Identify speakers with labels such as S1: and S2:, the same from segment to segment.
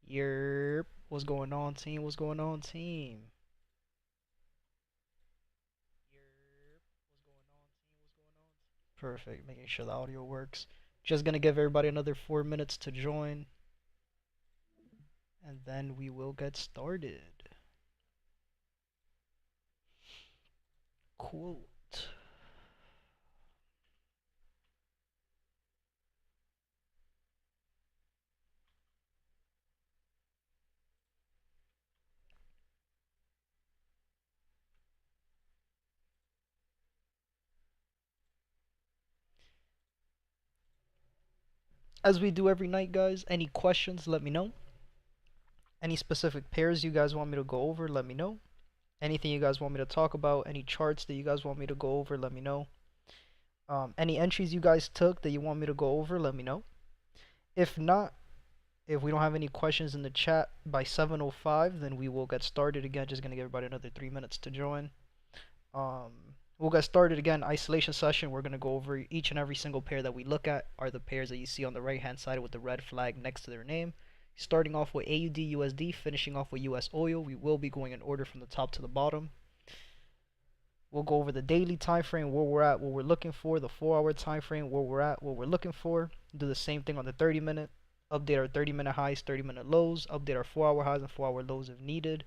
S1: Yerp. What's going on, team? What's going on, team? Perfect. Making sure the audio works. Just gonna give everybody another 4 minutes to join, and then we will get started. Quote. As we do every night, guys, any questions, let me know. Any specific pairs you guys want me to go over, let me know. Anything you guys want me to talk about, any charts that you guys want me to go over, let me know. Any entries you guys took that you want me to go over, let me know. If not, if we don't have any questions in the chat by 7:05, then we will get started again. Just gonna give everybody another 3 minutes to join. We'll get started again. Isolation session. We're gonna go over each and every single pair that we look at are the pairs that you see on the right hand side with the red flag next to their name. Starting off with AUD USD, finishing off with US oil. We will be going in order from the top to the bottom. We'll go over the daily time frame, where we're at, what we're looking for, the 4-hour time frame, where we're at, what we're looking for. Do the same thing on the 30-minute. Update our 30-minute highs, 30-minute lows. Update our 4-hour highs and 4-hour lows if needed,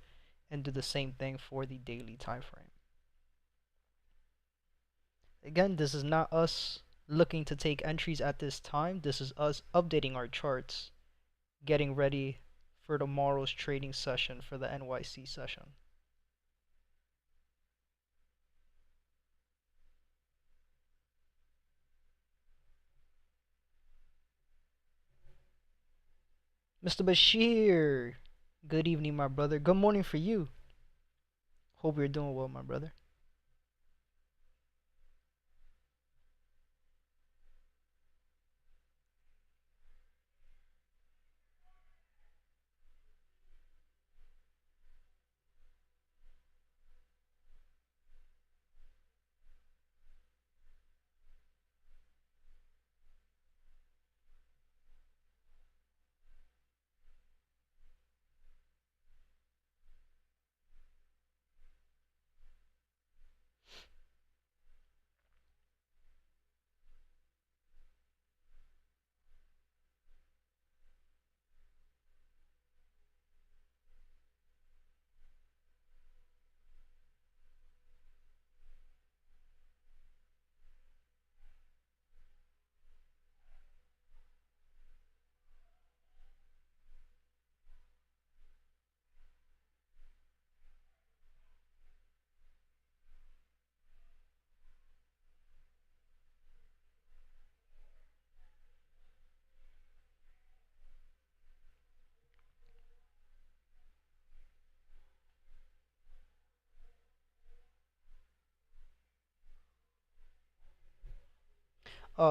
S1: and do the same thing for the daily time frame. Again, this is not us looking to take entries at this time. This is us updating our charts, getting ready for tomorrow's trading session for the NYC session. Mr. Bashir, good evening, my brother. Good morning for you. Hope you're doing well, my brother.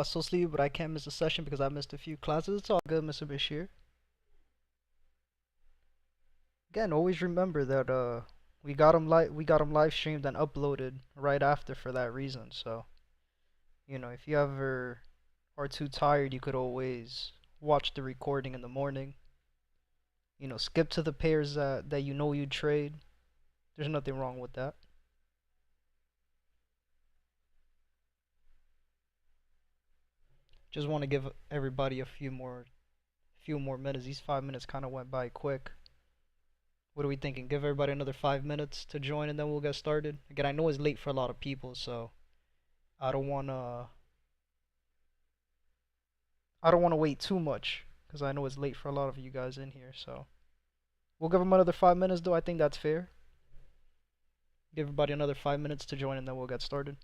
S1: So sleep, but I can't miss a session because I missed a few classes. It's all good, Mr. Bashir. Again, always remember that we got 'em live streamed and uploaded right after for that reason. So, if you ever are too tired, you could always watch the recording in the morning. Skip to the pairs that you trade. There's nothing wrong with that. Just want to give everybody a few more minutes. These 5 minutes kind of went by quick. What are we thinking? Give everybody another 5 minutes to join and then we'll get started. Again, I know it's late for a lot of people, so I don't wanna I don't wanna wait too much because I know it's late for a lot of you guys in here. So we'll give them another 5 minutes, though. I think that's fair. Give everybody another 5 minutes to join and then we'll get started.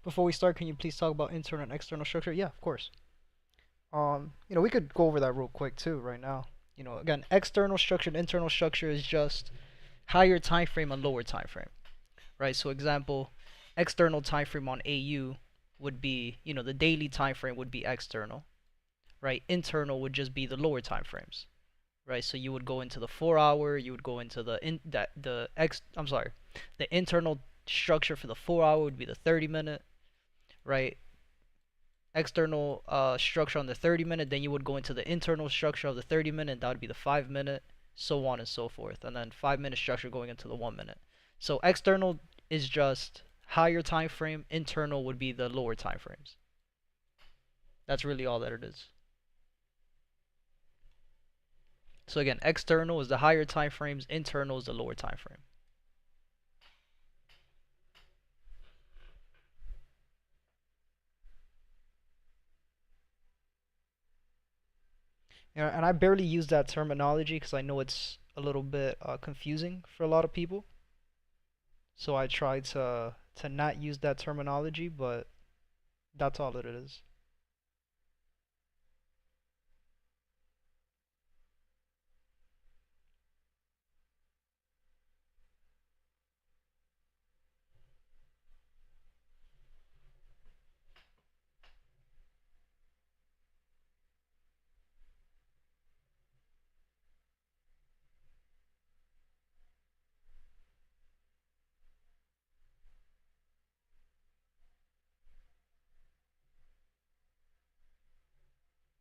S1: Before we start, can you please talk about internal and external structure? Yeah, of course. We could go over that real quick too right now. Again, external structure and internal structure is just higher time frame and lower time frame, right? So example, external time frame on AU would be, the daily time frame would be external, right? Internal would just be the lower time frames, right? So you would go into the 4 hour, you would go into the internal structure for the 4 hour would be the 30 minute, right? External structure on the 30 minute, then you would go into the internal structure of the 30 minute, that would be the 5 minute, so on and so forth, and then 5 minute structure going into the 1 minute. So external is just higher time frame, internal would be the lower time frames. That's really all that it is. So again, external is the higher time frames, internal is the lower time frame. And I barely use that terminology because I know it's a little bit confusing for a lot of people. So I try to not use that terminology, but that's all that it is.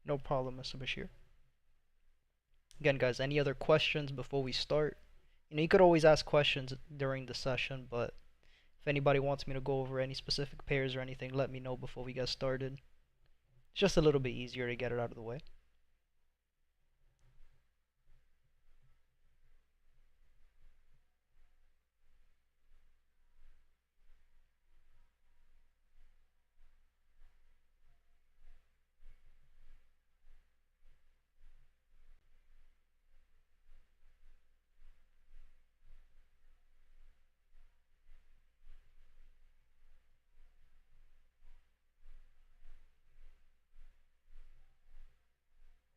S1: No problem, Mr. Bashir. Again, guys, any other questions before we start? You could always ask questions during the session, but if anybody wants me to go over any specific pairs or anything, let me know before we get started. It's just a little bit easier to get it out of the way.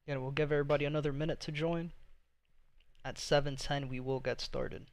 S1: Again, we'll give everybody another minute to join. At 7:10, we will get started.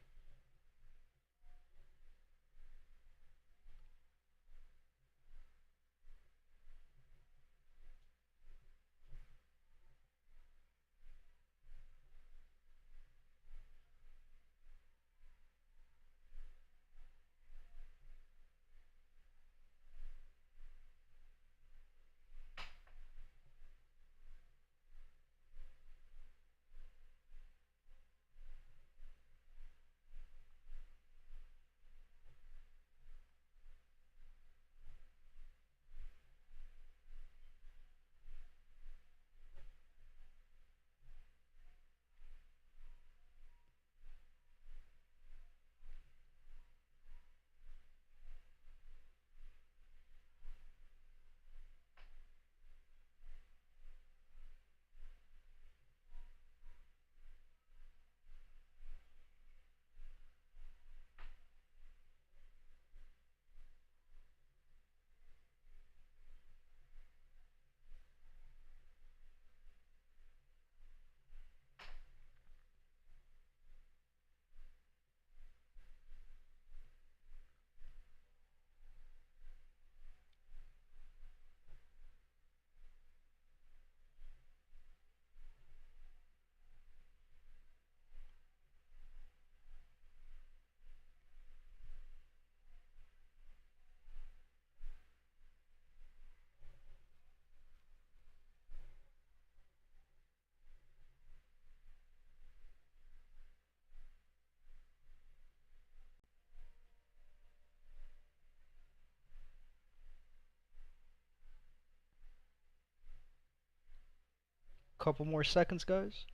S1: Couple more seconds, guys.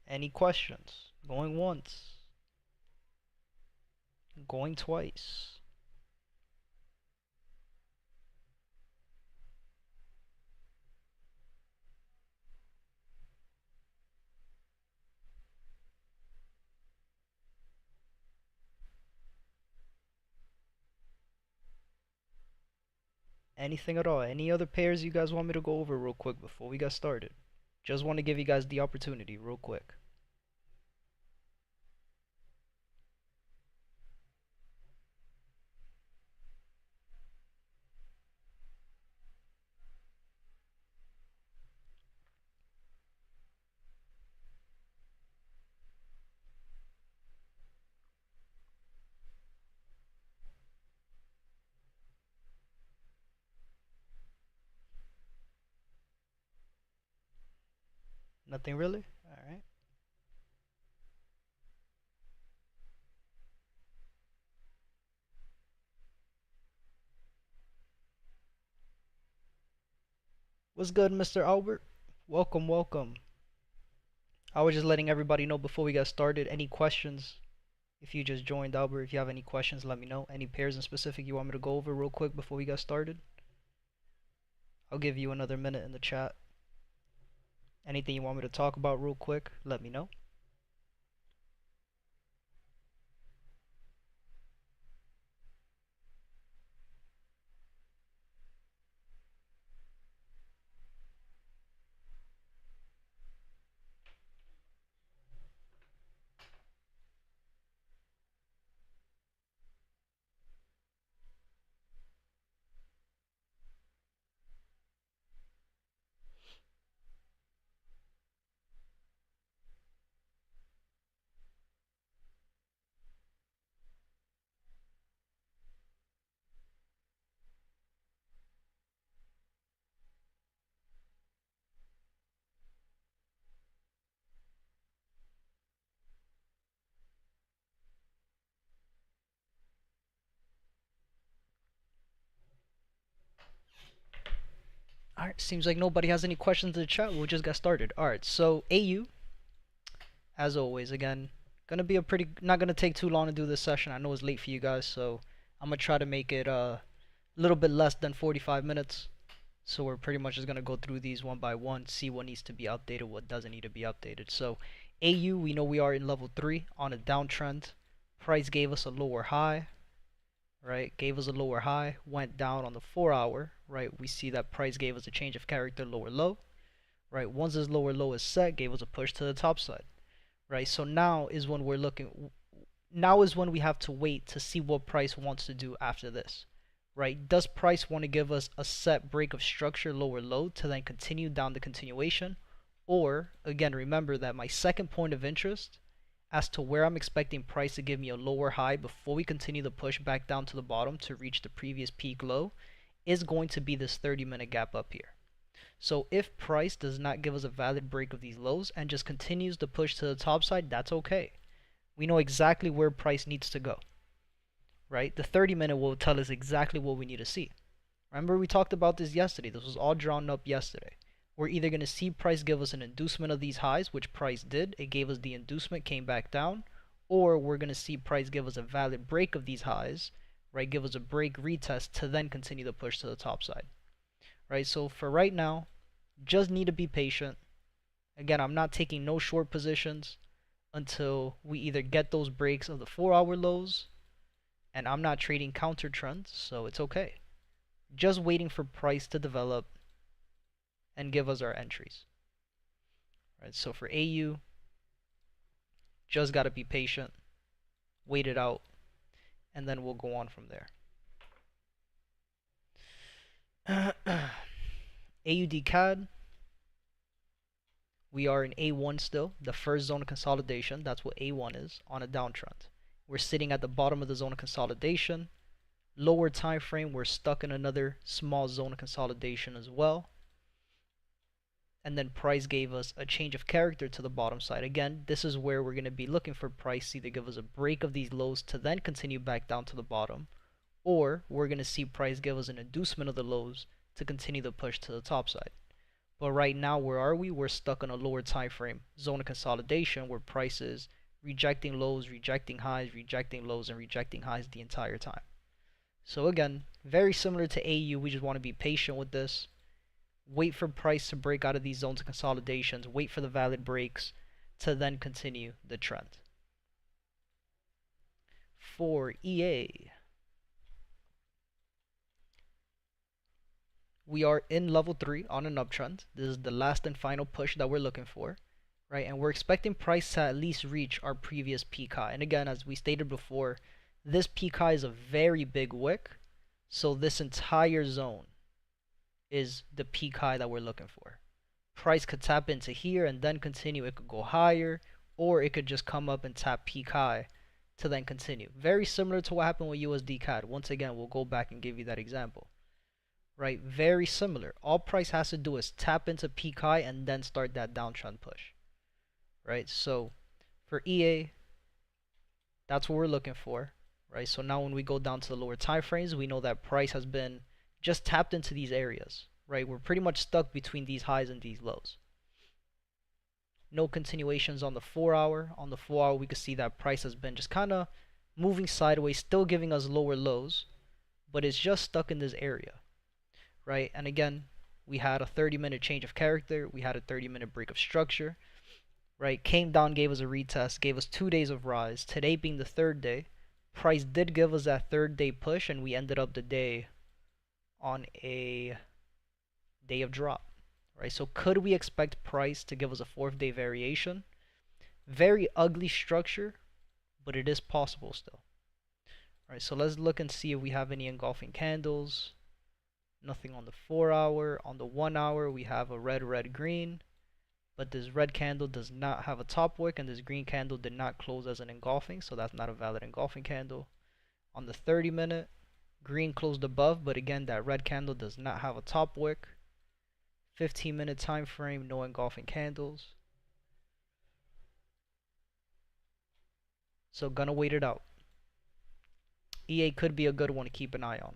S1: Any questions? Going once. Going twice. Anything at all? Any other pairs you guys want me to go over real quick before we get started? Just want to give you guys the opportunity real quick. Nothing really? Alright. What's good, Mr. Albert? Welcome, welcome. I was just letting everybody know before we got started. Any questions? If you just joined, Albert, if you have any questions, let me know. Any pairs in specific you want me to go over real quick before we get started? I'll give you another minute in the chat. Anything you want me to talk about real quick, let me know. Alright, seems like nobody has any questions in the chat. We'll just get started. Alright, so AU, as always, again, gonna be a pretty, not gonna take too long to do this session. I know it's late for you guys, so I'm gonna try to make it a little bit less than 45 minutes. So we're pretty much just gonna go through these one by one, see what needs to be updated, what doesn't need to be updated. So AU, we know we are in level 3 on a downtrend. Price gave us a lower high, right? Gave us a lower high, went down on the 4-hour, right? We see that price gave us a change of character, lower low, right? Once this lower low is set, gave us a push to the top side, right? So now is when we're looking, now is when we have to wait to see what price wants to do after this, right? Does price want to give us a set break of structure, lower low, to then continue down the continuation? Or, again, remember that my second point of interest as to where I'm expecting price to give me a lower high before we continue the push back down to the bottom to reach the previous peak low is going to be this 30-minute gap up here. So if price does not give us a valid break of these lows and just continues to push to the top side, that's okay. We know exactly where price needs to go, right? The 30-minute will tell us exactly what we need to see. Remember we talked about this yesterday. This was all drawn up yesterday. We're either going to see price give us an inducement of these highs, which price did. It gave us the inducement, came back down. Or we're going to see price give us a valid break of these highs, right? Give us a break retest to then continue the push to the top side, right? So for right now, just need to be patient. Again, I'm not taking no short positions until we either get those breaks of the 4-hour lows, and I'm not trading counter trends, so it's okay. Just waiting for price to develop and give us our entries. Right, so for AU, just got to be patient, wait it out, and then we'll go on from there. AUD CAD, we are in A1 still, the first zone of consolidation. That's what A1 is on a downtrend. We're sitting at the bottom of the zone of consolidation. Lower time frame, we're stuck in another small zone of consolidation as well. And then price gave us a change of character to the bottom side. Again, this is where we're going to be looking for price to either give us a break of these lows to then continue back down to the bottom, or we're going to see price give us an inducement of the lows to continue the push to the top side. But right now, where are we? We're stuck on a lower time frame zone of consolidation where price is rejecting lows, rejecting highs, rejecting lows, and rejecting highs the entire time. So again, very similar to AU, we just want to be patient with this. Wait for price to break out of these zones of consolidations, wait for the valid breaks to then continue the trend. For EA, we are in level 3 on an uptrend. This is the last and final push that we're looking for, right? And we're expecting price to at least reach our previous peak high. And again, as we stated before, this peak high is a very big wick. So this entire zone is the peak high that we're looking for. Price could tap into here and then continue. It could go higher, or it could just come up and tap peak high to then continue. Very similar to what happened with USD CAD. Once again, we'll go back and give you that example. Right? Very similar. All price has to do is tap into peak high and then start that downtrend push. Right? So for EA, that's what we're looking for. Right? So now when we go down to the lower time frames, we know that price has been just tapped into these areas. Right? We're pretty much stuck between these highs and these lows. No continuations on the 4 hour. On the 4 hour, we could see that price has been just kind of moving sideways, still giving us lower lows, but it's just stuck in this area. Right? And again, we had a 30-minute change of character. We had a 30-minute break of structure. Right? Came down, gave us a retest, gave us 2 days of rise. Today being the third day, price did give us that third day push, and we ended up the day on a day of drop. Right? So could we expect price to give us a 4th day variation? Very ugly structure, but it is possible still. All right, so let's look and see if we have any engulfing candles. Nothing on the 4 hour. On the 1 hour, we have a red, red, green. But this red candle does not have a top wick, and this green candle did not close as an engulfing, so that's not a valid engulfing candle. On the 30-minute, green closed above, but again, that red candle does not have a top wick. 15-minute time frame, no engulfing candles. So gonna wait it out. EA could be a good one to keep an eye on.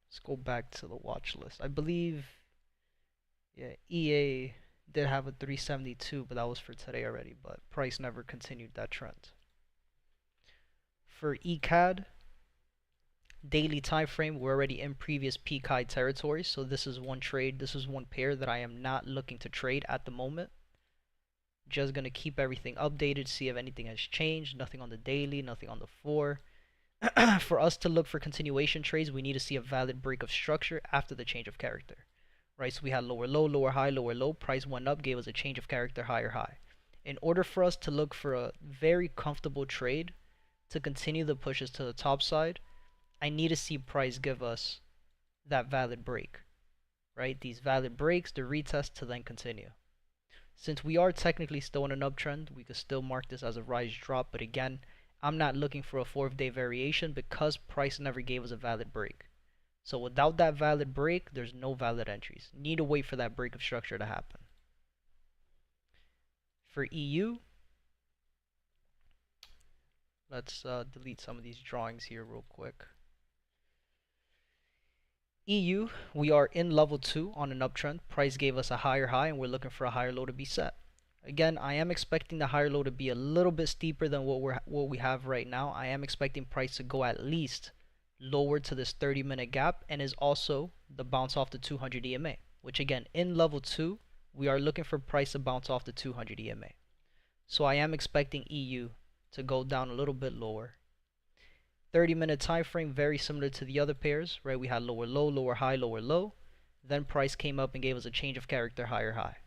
S1: Let's go back to the watch list. I believe, yeah, EA did have a 372, but that was for today already. But price never continued that trend. For ECAD, daily time frame, we're already in previous peak high territory. So this is one trade, this is one pair that I am not looking to trade at the moment. Just gonna keep everything updated, see if anything has changed. Nothing on the daily, nothing on the 4. For us to look for continuation trades, we need to see a valid break of structure after the change of character. Right, so we had lower low, lower high, lower low. Price went up, gave us a change of character, higher high. In order for us to look for a very comfortable trade to continue the pushes to the top side, I need to see price give us that valid break. Right, these valid breaks, the retest to then continue. Since we are technically still in an uptrend, we could still mark this as a rise drop, but again, I'm not looking for a 4th day variation because price never gave us a valid break. So without that valid break, there's no valid entries. Need to wait for that break of structure to happen. For EU, let's delete some of these drawings here real quick. EU, we are in level 2 on an uptrend. Price gave us a higher high, and we're looking for a higher low to be set. Again, I am expecting the higher low to be a little bit steeper than what we have right now. I am expecting price to go at least lower to this 30-minute gap, and is also the bounce off the 200 EMA, which again, in level 2, we are looking for price to bounce off the 200 EMA. So I am expecting EU to go down a little bit lower. 30-minute time frame, very similar to the other pairs, right? We had lower low, lower high, lower low. Then price came up and gave us a change of character, higher high.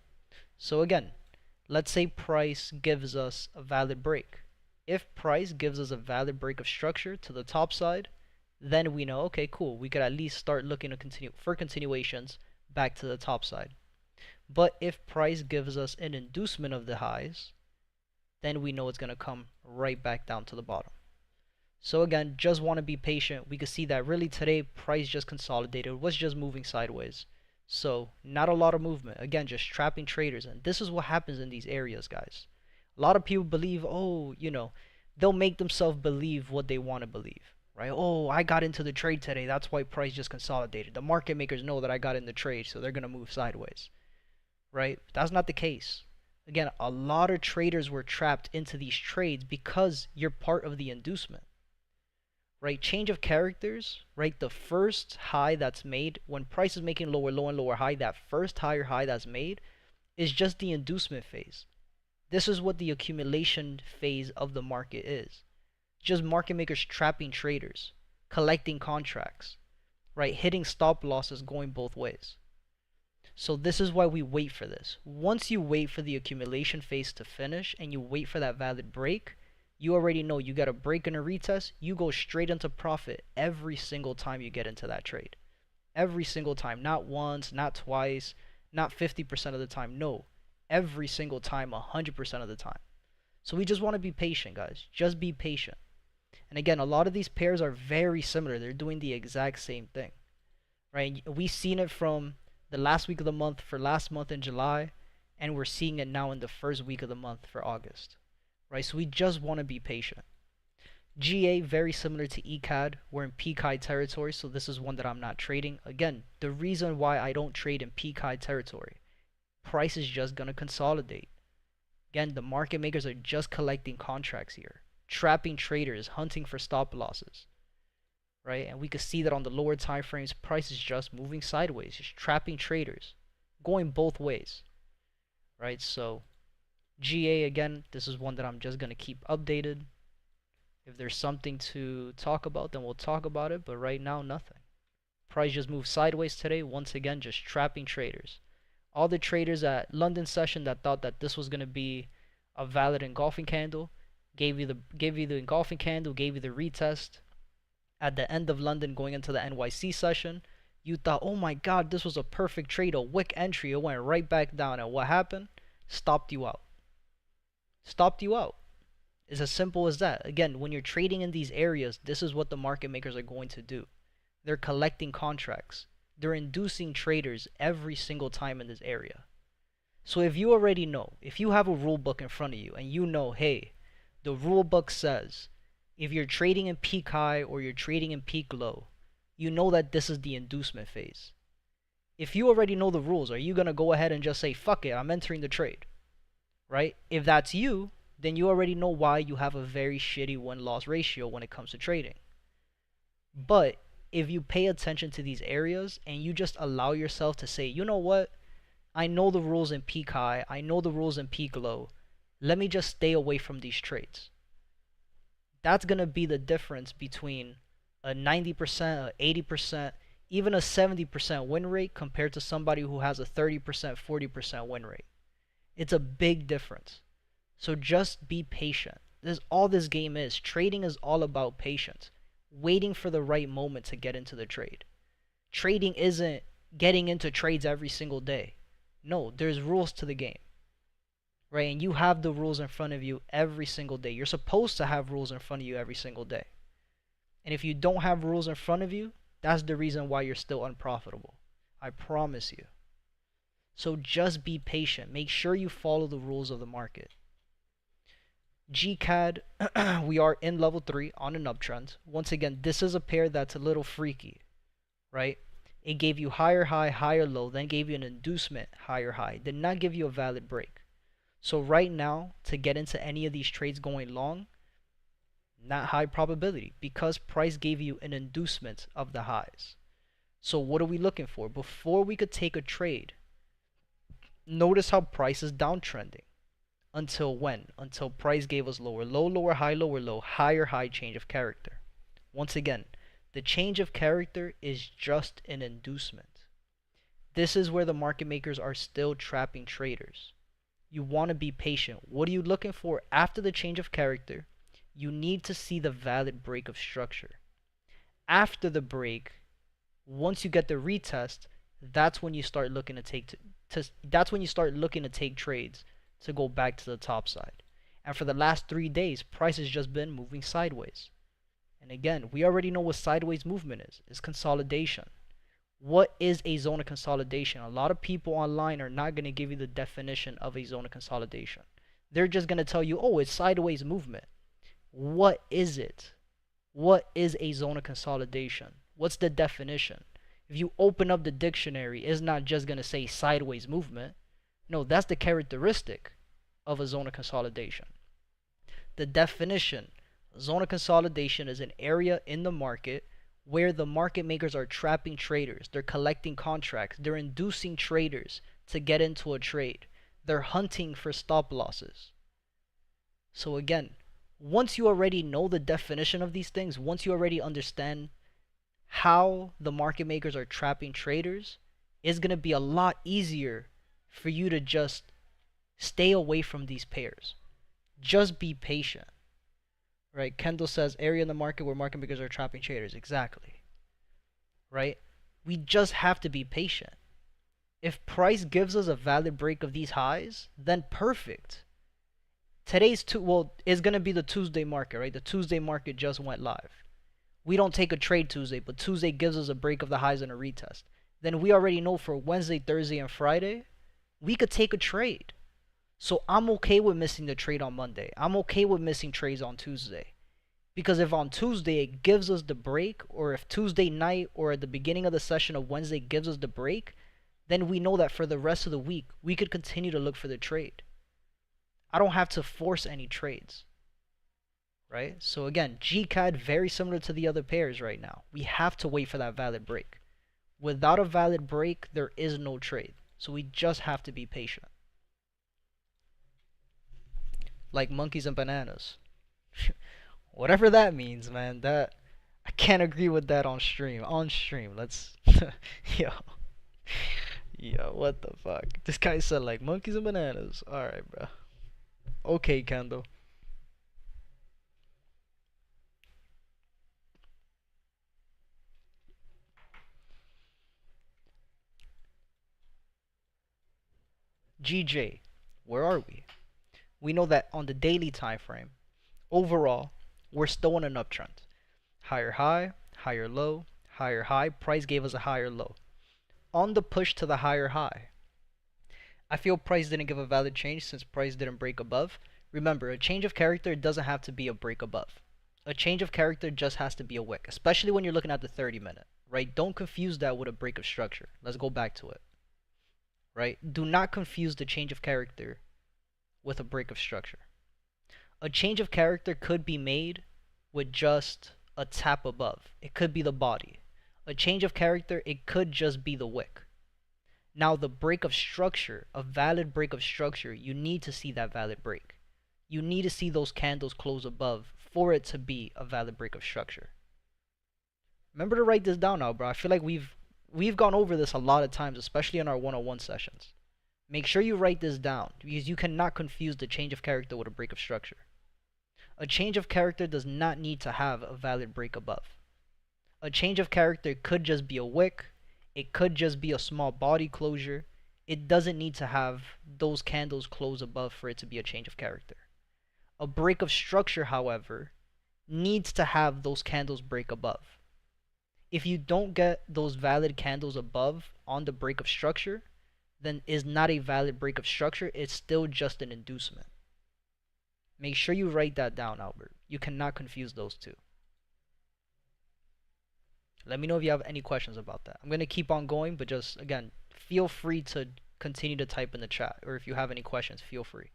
S1: So again, let's say price gives us a valid break. If price gives us a valid break of structure to the top side, then we know, okay, cool, we could at least start looking to continue for continuations back to the top side. But if price gives us an inducement of the highs, then we know it's going to come right back down to the bottom. So again, just want to be patient. We can see that really today price just consolidated, was just moving sideways. So not a lot of movement. Again, just trapping traders. And this is what happens in these areas, guys. A lot of people believe, oh, you know, they'll make themselves believe what they want to believe. Right? Oh, I got into the trade today. That's why price just consolidated. The market makers know that I got in the trade, so they're going to move sideways. Right? That's not the case. Again, a lot of traders were trapped into these trades because you're part of the inducement. Right? Change of characters, right? The first high that's made, when price is making lower low and lower high, that first higher high that's made is just the inducement phase. This is what the accumulation phase of the market is. Just market makers trapping traders, collecting contracts. right? Hitting stop losses going both ways. So this is why we wait for this. Once you wait for the accumulation phase to finish and you wait for that valid break, you already know you got a break and a retest, you go straight into profit every single time you get into that trade. Every single time, not once, not twice, not 50% of the time, no. Every single time, 100% of the time. So we just want to be patient, guys. Just be patient. And again, a lot of these pairs are very similar. They're doing the exact same thing, right? We've seen it from the last week of the month for last month in July, and we're seeing it now in the first week of the month for August, right? So we just want to be patient. GA, very similar to ECAD. We're in peak high territory, so this is one that I'm not trading. Again, the reason why I don't trade in peak high territory, price is just going to consolidate. Again, the market makers are just collecting contracts here, trapping traders, hunting for stop losses, right? And we can see that on the lower time frames, price is just moving sideways, just trapping traders, going both ways, right? So GA, again, this is one that I'm just going to keep updated. If there's something to talk about, then we'll talk about it, but right now, nothing. Price just moved sideways today, once again, just trapping traders. All the traders at London session that thought that this was going to be a valid engulfing candle gave you the engulfing candle, gave you the retest. At the end of London going into the NYC session, you thought, oh my god, this was a perfect trade, a wick entry. It went right back down, and what happened? Stopped you out. Stopped you out. It's as simple as that. Again, when you're trading in these areas, this is what the market makers are going to do. They're collecting contracts. They're inducing traders every single time in this area. So if you already know, if you have a rule book in front of you and you know, hey, the rule book says if you're trading in peak high or you're trading in peak low, you know that this is the inducement phase. If you already know the rules, are you going to go ahead and just say, fuck it, I'm entering the trade? Right? If that's you, then you already know why you have a very shitty win-loss ratio when it comes to trading. But if you pay attention to these areas and you just allow yourself to say, you know what, I know the rules in peak high, I know the rules in peak low, let me just stay away from these trades. That's going to be the difference between a 90%, a 80%, even a 70% win rate compared to somebody who has a 30%, 40% win rate. It's a big difference. So just be patient. This is all this game is. Trading is all about patience. Waiting for the right moment to get into the trade. Trading isn't getting into trades every single day. No, there's rules to the game. Right? And you have the rules in front of you every single day. You're supposed to have rules in front of you every single day. And if you don't have rules in front of you, that's the reason why you're still unprofitable. I promise you. So just be patient. Make sure you follow the rules of the market. GCAD, we are in level 3 on an uptrend. Once again, this is a pair that's a little freaky, right? It gave you higher high, higher low, then gave you an inducement higher high. Did not give you a valid break. So right now, to get into any of these trades going long, not high probability because price gave you an inducement of the highs. So what are we looking for? Before we could take a trade, notice how price is downtrending. Until when? Until price gave us lower low, lower high, lower low, higher high change of character. Once again, the change of character is just an inducement. This is where the market makers are still trapping traders. You want to be patient. What are you looking for after the change of character? You need to see the valid break of structure. After the break, once you get the retest, that's when you start looking to take trades to go back to the top side. And for the last 3 days, price has just been moving sideways. And again, we already know what sideways movement is. It's consolidation. What is a zone of consolidation? A lot of people online are not going to give you the definition of a zone of consolidation. They're just going to tell you, oh, it's sideways movement. What is it? What is a zone of consolidation? What's the definition? If you open up the dictionary, it's not just going to say sideways movement. No, that's the characteristic of a zone of consolidation. The definition, zone of consolidation is an area in the market where the market makers are trapping traders. They're collecting contracts. They're inducing traders to get into a trade. They're hunting for stop losses. So again, once you already know the definition of these things, once you already understand how the market makers are trapping traders, it's going to be a lot easier for you to just stay away from these pairs. Just be patient. Right? Kendall says area in the market where market makers are trapping traders. Exactly. Right? We just have to be patient. If price gives us a valid break of these highs, then perfect. Today's is going to be the Tuesday market, right? The Tuesday market just went live. We don't take a trade Tuesday, but Tuesday gives us a break of the highs and a retest. Then we already know for Wednesday, Thursday, and Friday, we could take a trade. So I'm okay with missing the trade on Monday. I'm okay with missing trades on Tuesday. Because if on Tuesday it gives us the break, or if Tuesday night or at the beginning of the session of Wednesday gives us the break, then we know that for the rest of the week, we could continue to look for the trade. I don't have to force any trades. Right? So again, GCAD very similar to the other pairs right now. We have to wait for that valid break. Without a valid break, there is no trade. So we just have to be patient. Like monkeys and bananas. Whatever that means, man. That I can't agree with that on stream. On stream, let's yo. Yo, what the fuck? This guy said like monkeys and bananas. Alright, bro. Okay, Kendall. GJ, where are we? We know that on the daily time frame, overall, we're still in an uptrend. Higher high, higher low, higher high. Price gave us a higher low. On the push to the higher high, I feel price didn't give a valid change since price didn't break above. Remember, a change of character doesn't have to be a break above. A change of character just has to be a wick, especially when you're looking at the 30-minute, right? Don't confuse that with a break of structure. Let's go back to it, right? Do not confuse the change of character with a break of structure. A change of character could be made with just a tap above. It could be the body. A change of character, it could just be the wick. Now the break of structure, a valid break of structure, you need to see that valid break. You need to see those candles close above for it to be a valid break of structure. Remember to write this down now, bro. I feel like we've gone over this a lot of times, especially in our one-on-one sessions. Make sure you write this down because you cannot confuse the change of character with a break of structure. A change of character does not need to have a valid break above. A change of character could just be a wick. It could just be a small body closure. It doesn't need to have those candles close above for it to be a change of character. A break of structure, however, needs to have those candles break above. If you don't get those valid candles above on the break of structure, then is not a valid break of structure. It's still just an inducement. Make sure you write that down, Albert. You cannot confuse those two. Let me know if you have any questions about that. I'm going to keep on going, but just, again, feel free to continue to type in the chat. Or if you have any questions, feel free.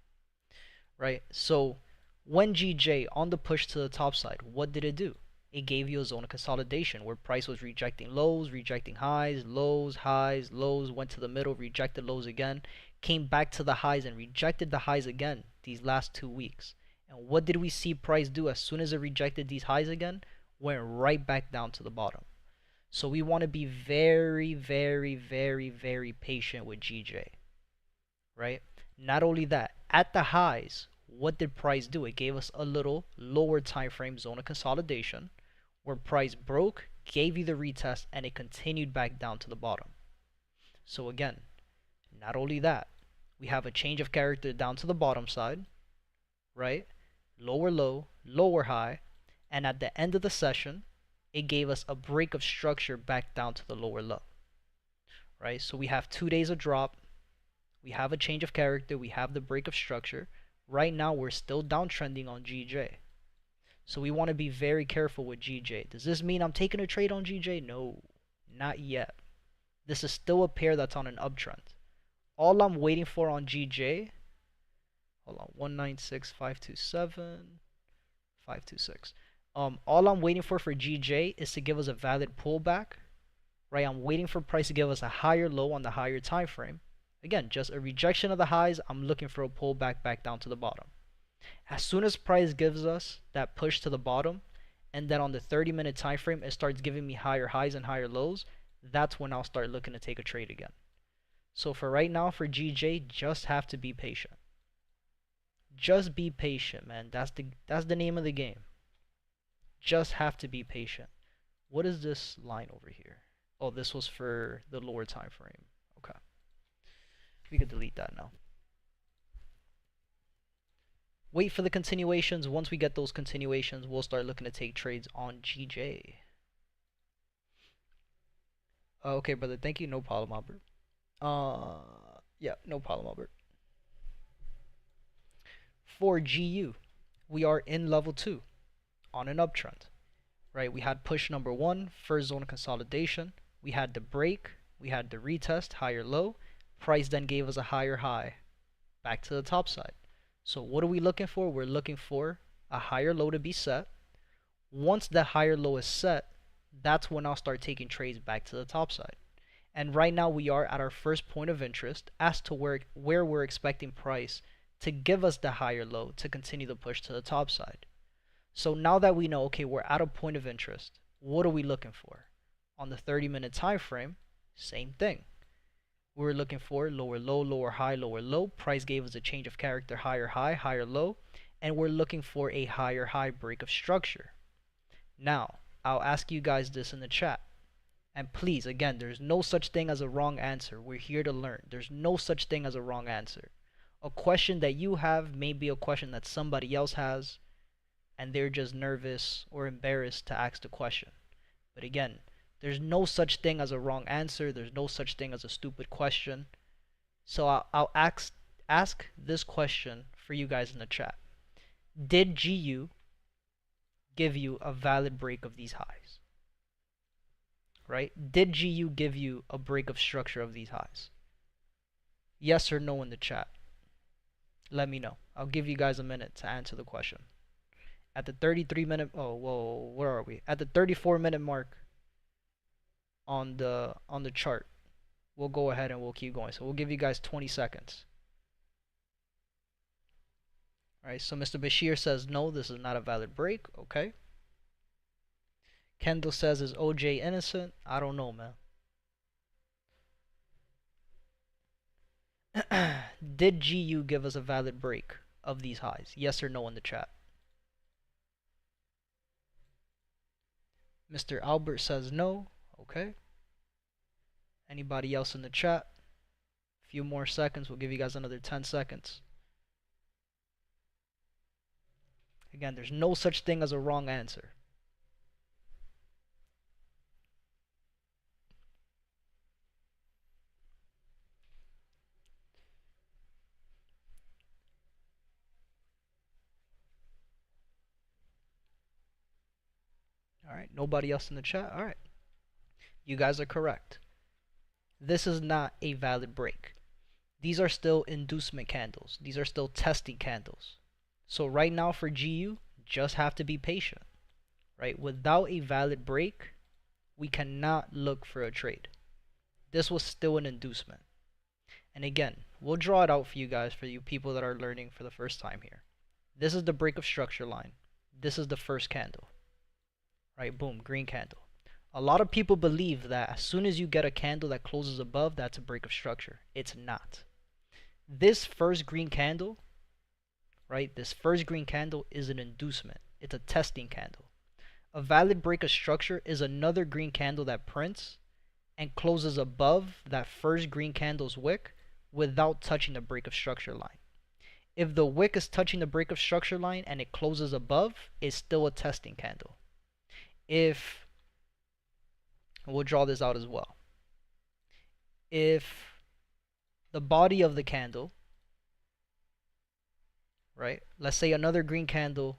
S1: Right? So, when GJ on the push to the top side, what did it do? It gave you a zone of consolidation where price was rejecting lows, rejecting highs, lows, went to the middle, rejected lows again, came back to the highs and rejected the highs again these last 2 weeks. And what did we see price do as soon as it rejected these highs again? Went right back down to the bottom. So we want to be very, very, very, very patient with GJ, right? Not only that, at the highs, what did price do? It gave us a little lower time frame zone of consolidation where price broke, gave you the retest, and it continued back down to the bottom. So again, not only that, we have a change of character down to the bottom side, right? Lower low, lower high, and at the end of the session, it gave us a break of structure back down to the lower low, right? So we have 2 days of drop, we have a change of character, we have the break of structure. Right now, we're still downtrending on GJ. So we want to be very careful with GJ. Does this mean I'm taking a trade on GJ? No, not yet. This is still a pair that's on an uptrend. All I'm waiting for on GJ, hold on, 196527, 526. All I'm waiting for GJ is to give us a valid pullback, right? I'm waiting for price to give us a higher low on the higher time frame. Again, just a rejection of the highs. I'm looking for a pullback back down to the bottom. As soon as price gives us that push to the bottom and then on the 30-minute time frame it starts giving me higher highs and higher lows, that's when I'll start looking to take a trade again. So for right now, for GJ, just have to be patient. Just be patient, man. That's the name of the game. Just have to be patient. What is this line over here? Oh, this was for the lower time frame. Okay. We could delete that now. Wait for the continuations. Once we get those continuations, we'll start looking to take trades on GJ. Okay, brother. Thank you. No problem, Albert. Yeah, no problem, Albert. For GU, we are in level 2 on an uptrend, right? We had push number 1, first zone of consolidation. We had the break. We had the retest, higher low. Price then gave us a higher high back to the top side. So what are we looking for? We're looking for a higher low to be set. Once that higher low is set, that's when I'll start taking trades back to the top side. And right now we are at our first point of interest as to where we're expecting price to give us the higher low to continue the push to the top side. So now that we know, okay, we're at a point of interest, what are we looking for? On the 30-minute time frame, same thing. We were looking for lower low, lower high, lower low. Price gave us a change of character, higher high, higher low. And we're looking for a higher high break of structure. Now, I'll ask you guys this in the chat. And please, again, there's no such thing as a wrong answer. We're here to learn. There's no such thing as a wrong answer. A question that you have may be a question that somebody else has, and they're just nervous or embarrassed to ask the question. But again, there's no such thing as a wrong answer. There's no such thing as a stupid question. So I'll ask this question for you guys in the chat. Did GU give you a valid break of these highs? Right? Did GU give you a break of structure of these highs? Yes or no in the chat. Let me know. I'll give you guys a minute to answer the question. At the 33-minute, oh, whoa, where are we? At the 34-minute mark on the chart, we'll go ahead and we'll keep going. So we'll give you guys 20 seconds. All right, so Mr. Bashir says, no, this is not a valid break. Okay. Kendall says, is OJ innocent? I don't know, man. Did GU give us a valid break of these highs? Yes or no in the chat. Mr. Albert says no. Okay. Anybody else in the chat? A few more seconds. We'll give you guys another 10 seconds. Again, there's no such thing as a wrong answer. All right, nobody else in the chat. All right. You guys are correct. This is not a valid break. These are still inducement candles. These are still testing candles. So right now for GU, just have to be patient. Right? Without a valid break, we cannot look for a trade. This was still an inducement. And again, we'll draw it out for you guys, for you people that are learning for the first time here. This is the break of structure line. This is the first candle. Right? Boom, green candle. A lot of people believe that as soon as you get a candle that closes above, that's a break of structure. It's not. This first green candle, right? This first green candle is an inducement. It's a testing candle. A valid break of structure is another green candle that prints and closes above that first green candle's wick without touching the break of structure line. If the wick is touching the break of structure line and it closes above, it's still a testing candle. If, we'll draw this out as well. If the body of the candle, right? Let's say another green candle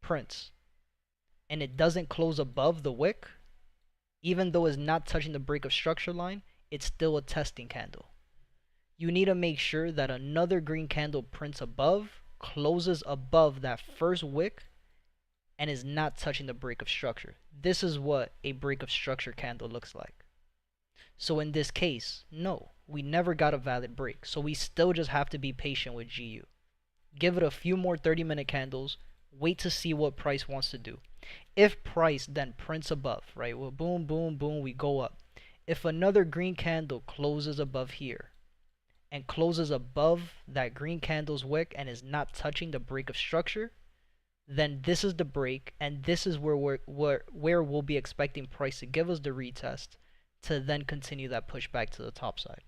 S1: prints and it doesn't close above the wick, even though it's not touching the break of structure line, it's still a testing candle. You need to make sure that another green candle prints above, closes above that first wick, and is not touching the break of structure. This is what a break of structure candle looks like. So in this case, no, we never got a valid break. So we still just have to be patient with GU. Give it a few more 30-minute candles. Wait to see what price wants to do. If price then prints above, right? Well, boom, boom, boom, we go up. If another green candle closes above here and closes above that green candle's wick and is not touching the break of structure, then this is the break, and this is where we'll be expecting price to give us the retest to then continue that push back to the top side.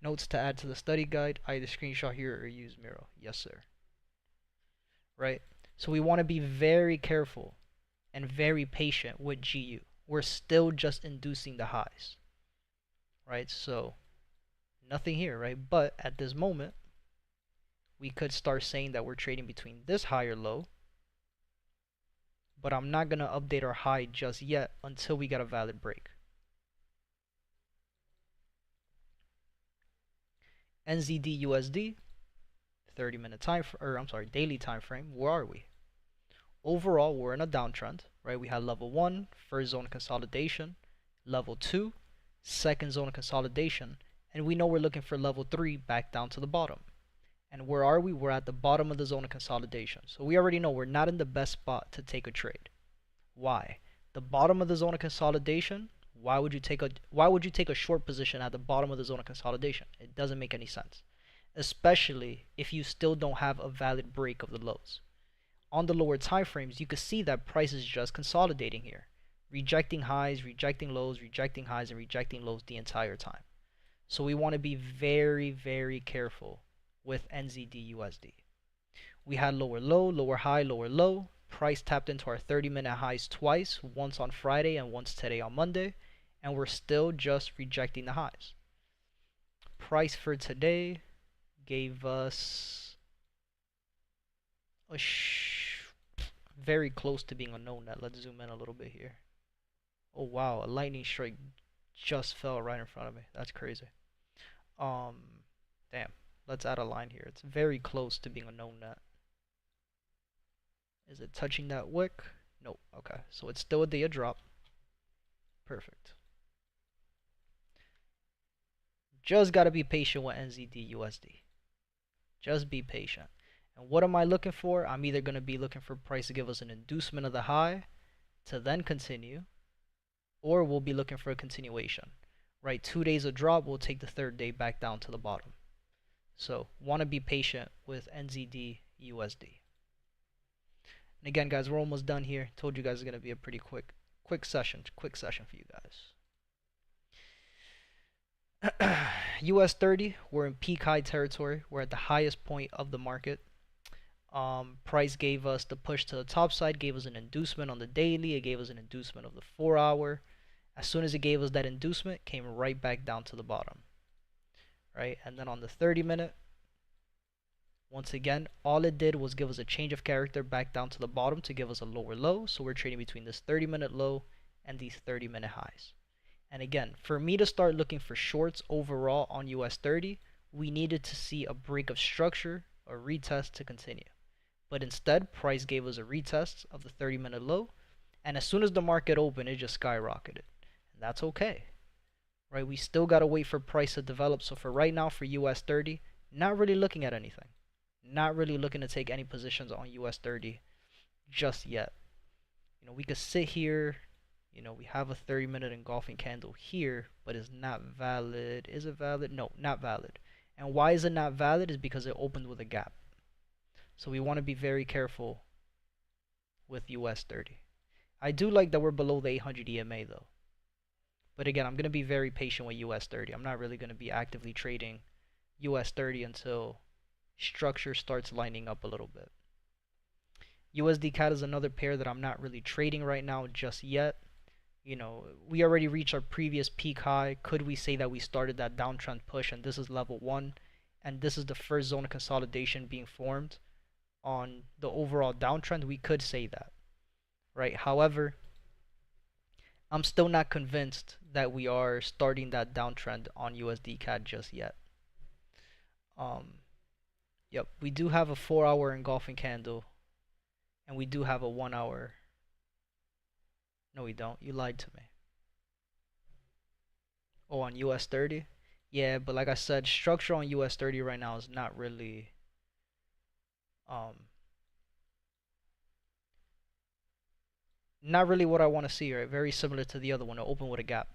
S1: Notes to add to the study guide: either screenshot here or use Miro. Yes, sir. Right? So we want to be very careful and very patient with GU. We're still just inducing the highs. Right? So nothing here, right? But at this moment, we could start saying that we're trading between this higher low, but I'm not going to update our high just yet until we get a valid break. NZD USD, 30-minute time, daily time frame. Where are we? Overall, we're in a downtrend, right? We had level 1, first zone consolidation, level 2, second zone consolidation, and we know we're looking for level 3 back down to the bottom. And where are we? We're at the bottom of the zone of consolidation. So we already know we're not in the best spot to take a trade. Why? The bottom of the zone of consolidation, why would you take a short position at the bottom of the zone of consolidation? It doesn't make any sense, especially if you still don't have a valid break of the lows. On the lower time frames, you can see that price is just consolidating here, rejecting highs, rejecting lows, rejecting highs, and rejecting lows the entire time. So we want to be very, very careful with NZD USD. We had lower low, lower high, lower low. Price tapped into our 30-minute highs twice, once on Friday and once today on Monday, and we're still just rejecting the highs. Price for today gave us very close to being a no net. Let's zoom in a little bit here. Oh wow, a lightning strike just fell right in front of me. That's crazy. Damn. Let's add a line here. It's very close to being a no net. Is it touching that wick? Nope. Okay, so it's still a day of drop. Perfect. Just gotta be patient with NZD USD. Just be patient. And what am I looking for? I'm either gonna be looking for price to give us an inducement of the high to then continue, or we'll be looking for a continuation. Right? 2 days of drop, we'll take the third day back down to the bottom. So want to be patient with NZD USD. And again, guys, we're almost done here. Told you guys it's gonna be a pretty quick session for you guys. US 30, we're in peak high territory. We're at the highest point of the market. Price gave us the push to the top side, gave us an inducement on the daily. It gave us an inducement of the 4-hour. As soon as it gave us that inducement, came right back down to the bottom. Right? And then on the 30-minute, once again, all it did was give us a change of character back down to the bottom to give us a lower low. So we're trading between this 30-minute low and these 30-minute highs. And again, for me to start looking for shorts overall on US 30, we needed to see a break of structure or retest to continue. But instead, price gave us a retest of the 30-minute low. And as soon as the market opened, it just skyrocketed. And that's okay. Right? We still got to wait for price to develop. So for right now, for US 30, not really looking at anything. Not really looking to take any positions on US 30 just yet. You know, we could sit here. You know, we have a 30-minute engulfing candle here, but it's not valid. Is it valid? No, not valid. And why is it not valid? Is because it opened with a gap. So we want to be very careful with US 30. I do like that we're below the 800 EMA though. But again, I'm going to be very patient with US 30. I'm not really going to be actively trading US 30 until structure starts lining up a little bit. USD CAD is another pair that I'm not really trading right now just yet. You know, we already reached our previous peak high. Could we say that we started that downtrend push and this is level 1 and this is the first zone of consolidation being formed on the overall downtrend? We could say that, right? However, I'm still not convinced that we are starting that downtrend on USD CAD just yet. Yep, we do have a 4-hour engulfing candle, and we do have a 1-hour. No, we don't. You lied to me. Oh, on US 30? Yeah, but like I said, structure on US 30 right now is not really Not really what I want to see, right? Very similar to the other one, open with a gap,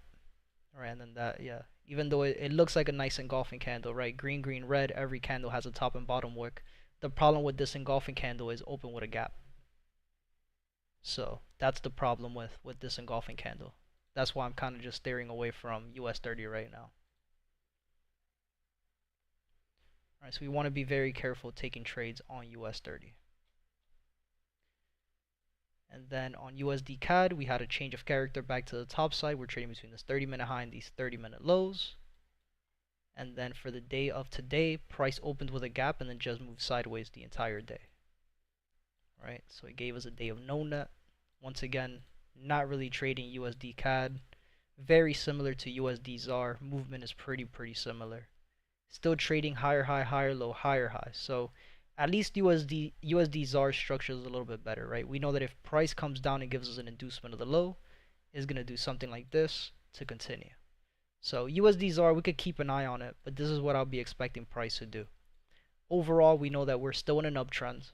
S1: right? And then that, yeah. Even though it looks like a nice engulfing candle, right? Green, green, red, every candle has a top and bottom wick. The problem with this engulfing candle is open with a gap. So that's the problem with this engulfing candle. That's why I'm kind of just steering away from US 30 right now. All right, so we want to be very careful taking trades on US 30. And then on USD CAD, we had a change of character back to the top side. We're trading between this 30-minute high and these 30-minute lows. And then for the day of today, price opened with a gap and then just moved sideways the entire day. Right, so it gave us a day of no net. Once again, not really trading USD CAD. Very similar to USD ZAR. Movement is pretty similar. Still trading higher high, higher low, higher high. So at least USD ZAR structure is a little bit better, right? We know that if price comes down and gives us an inducement of the low, it's going to do something like this to continue. So USD ZAR, we could keep an eye on it, but this is what I'll be expecting price to do. Overall, we know that we're still in an uptrend,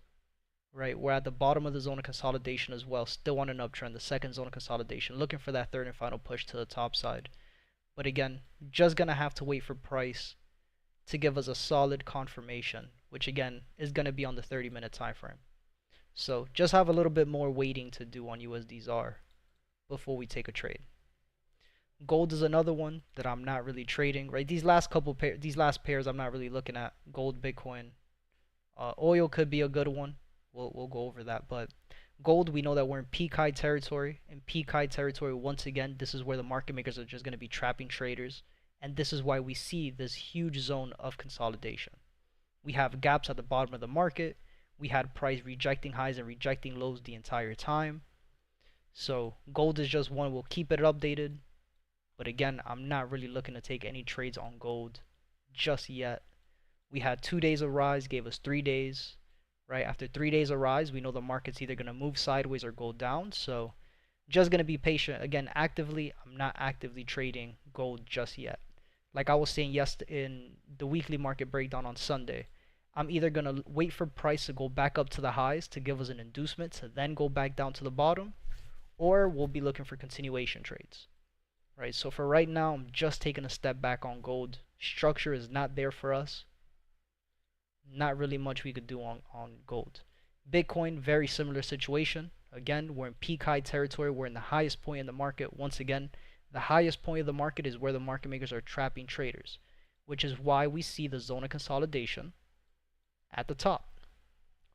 S1: right? We're at the bottom of the zone of consolidation as well, still on an uptrend, the second zone of consolidation, looking for that third and final push to the top side. But again, just going to have to wait for price to give us a solid confirmation, which again is going to be on the 30-minute time frame. So just have a little bit more waiting to do on USD ZAR before we take a trade. Gold is another one that I'm not really trading, right? These last pairs I'm not really looking at. Gold, Bitcoin, oil could be a good one. We'll go over that, but gold, we know that we're in peak high territory. In peak high territory, once again, this is where the market makers are just going to be trapping traders, and this is why we see this huge zone of consolidation. We have gaps at the bottom of the market. We had price rejecting highs and rejecting lows the entire time. So gold is just one. We'll keep it updated. But again, I'm not really looking to take any trades on gold just yet. We had 2 days of rise, gave us 3 days, right? After 3 days of rise, we know the market's either going to move sideways or go down. So just going to be patient. Again, I'm not actively trading gold just yet. Like I was saying yesterday in the weekly market breakdown on Sunday, I'm either going to wait for price to go back up to the highs to give us an inducement to then go back down to the bottom, or we'll be looking for continuation trades. Right, so for right now, I'm just taking a step back on gold. Structure is not there for us. Not really much we could do on gold. Bitcoin, very similar situation. Again, we're in peak high territory. We're in the highest point in the market. Once again, the highest point of the market is where the market makers are trapping traders, which is why we see the zone of consolidation at the top.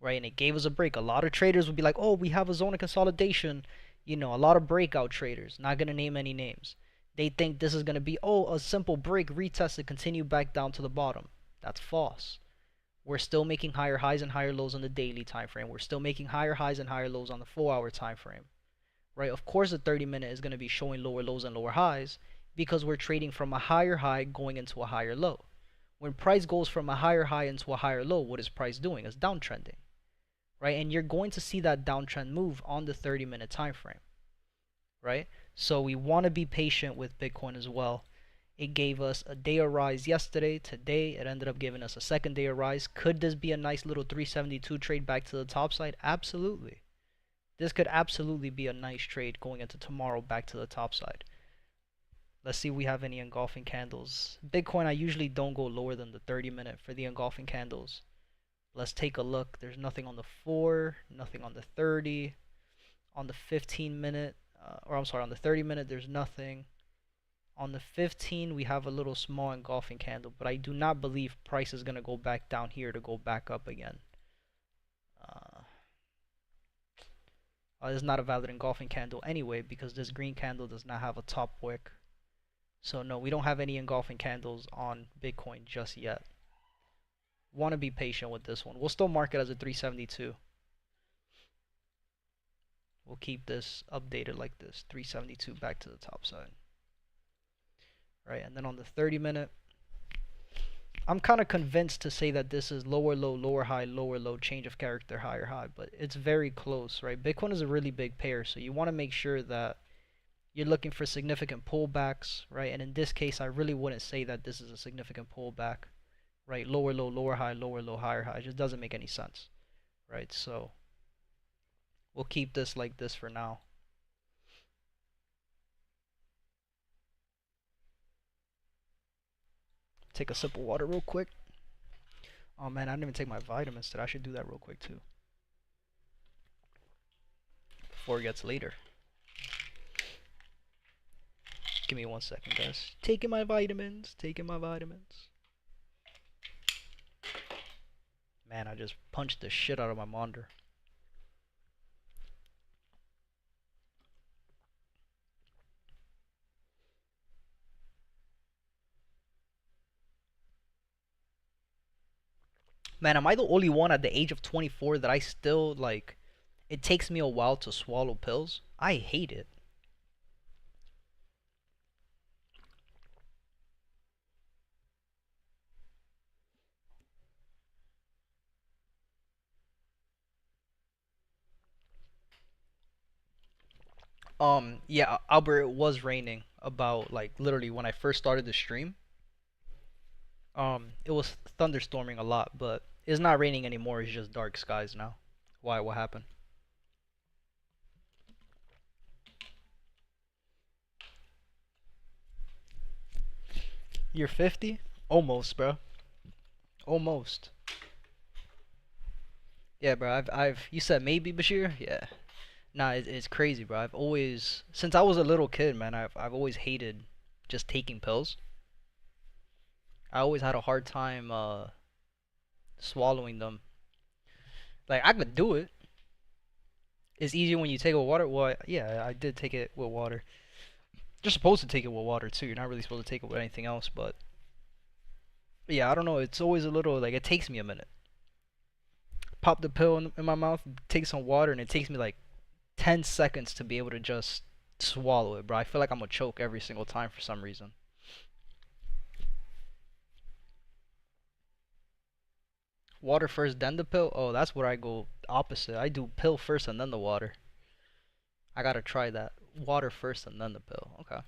S1: Right, and it gave us a break. A lot of traders would be like, oh, we have a zone of consolidation. You know, a lot of breakout traders. Not going to name any names. They think this is going to be, oh, a simple break, retest, and continue back down to the bottom. That's false. We're still making higher highs and higher lows on the daily time frame. We're still making higher highs and higher lows on the 4-hour time frame. Right? Of course, the 30-minute is going to be showing lower lows and lower highs because we're trading from a higher high going into a higher low. When price goes from a higher high into a higher low, what is price doing? It's downtrending. Right? And you're going to see that downtrend move on the 30-minute time frame. Right? So we want to be patient with Bitcoin as well. It gave us a day of rise yesterday. Today, it ended up giving us a second day of rise. Could this be a nice little 372 trade back to the top side? Absolutely. This could absolutely be a nice trade going into tomorrow back to the top side. Let's see if we have any engulfing candles. Bitcoin, I usually don't go lower than the 30-minute for the engulfing candles. Let's take a look. There's nothing on the 4, nothing on the 30. On the 15-minute, on the 30-minute, there's nothing. On the 15, we have a little small engulfing candle, but I do not believe price is going to go back down here to go back up again. This is not a valid engulfing candle anyway because this green candle does not have a top wick. So no, we don't have any engulfing candles on Bitcoin just yet. Want to be patient with this one. We'll still mark it as a 372. We'll keep this updated like this, 372 back to the top side. Right, and then on the 30-minute, I'm kind of convinced to say that this is lower low, lower high, lower low, change of character, higher high, but it's very close, right? Bitcoin is a really big pair, so you want to make sure that you're looking for significant pullbacks, right? And in this case, I really wouldn't say that this is a significant pullback, right? Lower low, lower high, lower low, higher high. It just doesn't make any sense, right? So we'll keep this like this for now. Take a sip of water real quick. Oh man, I didn't even take my vitamins today. I should do that real quick too. Before it gets later. Give me 1 second, guys. Taking my vitamins. Taking my vitamins. Man, I just punched the shit out of my monitor. Man, am I the only one at the age of 24 that I still, like, it takes me a while to swallow pills? I hate it. Yeah, Albert, it was raining about, like, literally when I first started the stream. It was thunderstorming a lot, but it's not raining anymore. It's just dark skies now. Why? What happened? You're 50? Almost, bro. Almost. Yeah, bro. You said maybe, Bashir? Yeah. Nah, it's crazy, bro. I've always, since I was a little kid, man, I've always hated just taking pills. I always had a hard time swallowing them. Like I could do it. It's easier when you take it with water. Well, yeah, I did take it with water. You're supposed to take it with water too. You're not really supposed to take it with anything else, but yeah, I don't know. It's always a little like it takes me a minute. Pop the pill in my mouth, take some water, and it takes me like 10 seconds to be able to just swallow it, bro. I feel like I'm gonna choke every single time for some reason. Water first, then the pill? Oh, that's where I go opposite. I do pill first and then the water. I gotta try that. Water first and then the pill. Okay.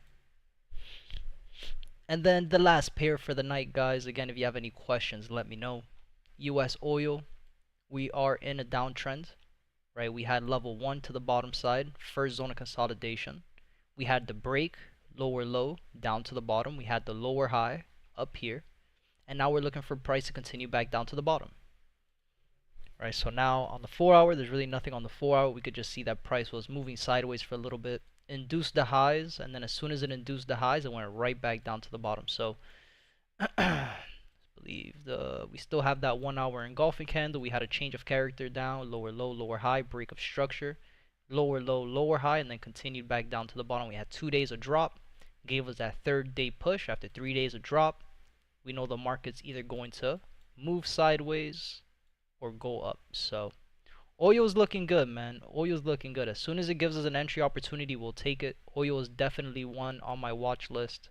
S1: And then the last pair for the night, guys. Again, if you have any questions, let me know. US oil, we are in a downtrend, right? We had level 1 to the bottom side, first zone of consolidation. We had the break, lower low, down to the bottom. We had the lower high up here. And now we're looking for price to continue back down to the bottom. Right, so now on the 4 hour, there's really nothing on the 4 hour. We could just see that price was moving sideways for a little bit, induced the highs, and then as soon as it induced the highs, it went right back down to the bottom. So I believe we still have that 1 hour engulfing candle. We had a change of character down, lower low, lower high, break of structure, lower low, lower high, and then continued back down to the bottom. We had 2 days of drop, gave us that third day push after 3 days of drop. We know the market's either going to move sideways or go up. So oil's looking good, man. Oil's looking good. As soon as it gives us an entry opportunity, we'll take it. Oil is definitely one on my watch list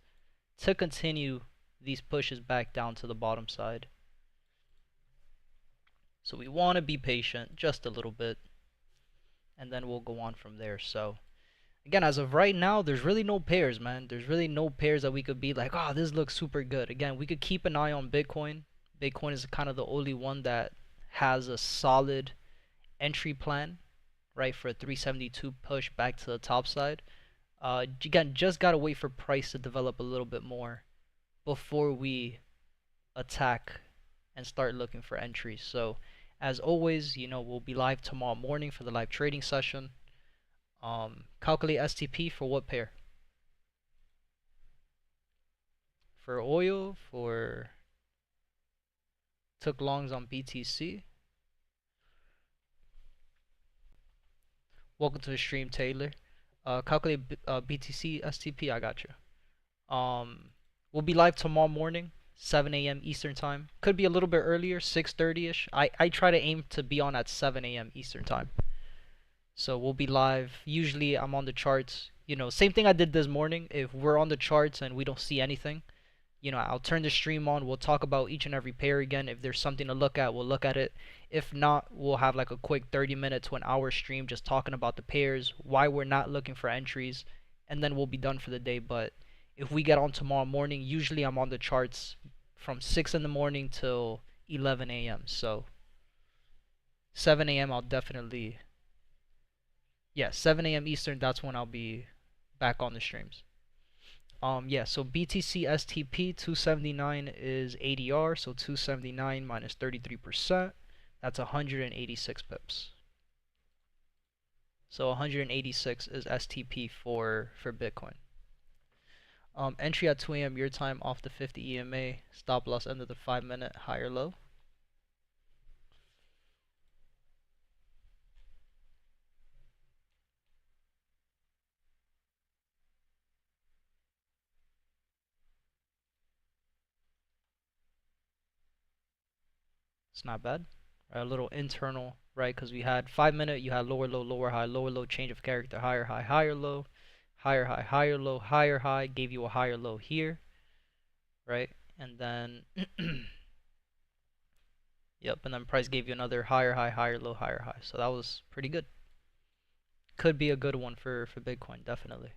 S1: to continue these pushes back down to the bottom side. So we want to be patient just a little bit, and then we'll go on from there. So again, as of right now, there's really no pairs, man. There's really no pairs that we could be like, oh, this looks super good. Again, we could keep an eye on Bitcoin. Bitcoin is kind of the only one that has a solid entry plan, right, for a 372 push back to the top side. Again, just gotta wait for price to develop a little bit more before we attack and start looking for entries. So as always, we'll be live tomorrow morning for the live trading session. Calculate STP for what pair? For oil, took longs on BTC. Welcome to the stream, Taylor. Calculate BTC STP. I got you. We'll be live tomorrow morning, 7 a.m. Eastern time. Could be a little bit earlier, 6:30ish. I try to aim to be on at 7 a.m. Eastern time. So we'll be live. Usually I'm on the charts. Same thing I did this morning. If we're on the charts and we don't see anything, I'll turn the stream on. We'll talk about each and every pair again. If there's something to look at, we'll look at it. If not, we'll have like a quick 30-minute to an hour stream just talking about the pairs, why we're not looking for entries, and then we'll be done for the day. But if we get on tomorrow morning, usually I'm on the charts from 6 in the morning till 11 a.m. So 7 a.m. I'll definitely, yeah, 7 a.m. Eastern, that's when I'll be back on the streams. Yeah, so BTC STP 279 is ADR, so 279 minus 33%, that's 186 pips. So 186 is STP for Bitcoin. Entry at 2 a.m. your time off the 50 EMA, stop loss end of the 5-minute higher low. It's not bad. Right, a little internal, right? Because we had 5-minute, you had lower low, lower high, lower low, change of character, higher high, higher low, higher high, higher low, higher high, gave you a higher low here, right? And then, yep, and then price gave you another higher high, higher low, higher high. So that was pretty good. Could be a good one for Bitcoin, definitely.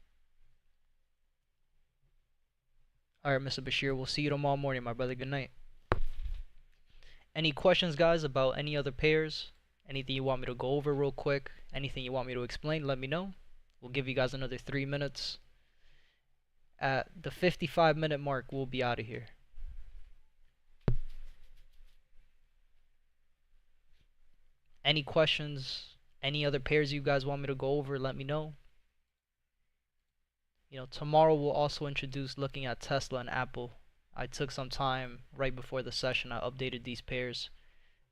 S1: All right, Mr. Bashir, we'll see you tomorrow morning, my brother. Good night. Any questions, guys, about any other pairs? Anything you want me to go over real quick? Anything you want me to explain, let me know. We'll give you guys another 3 minutes. At the 55-minute mark, we'll be out of here. Any questions? Any other pairs you guys want me to go over, let me know. You know, tomorrow we'll also introduce looking at Tesla and Apple. I took some time right before the session. I updated these pairs.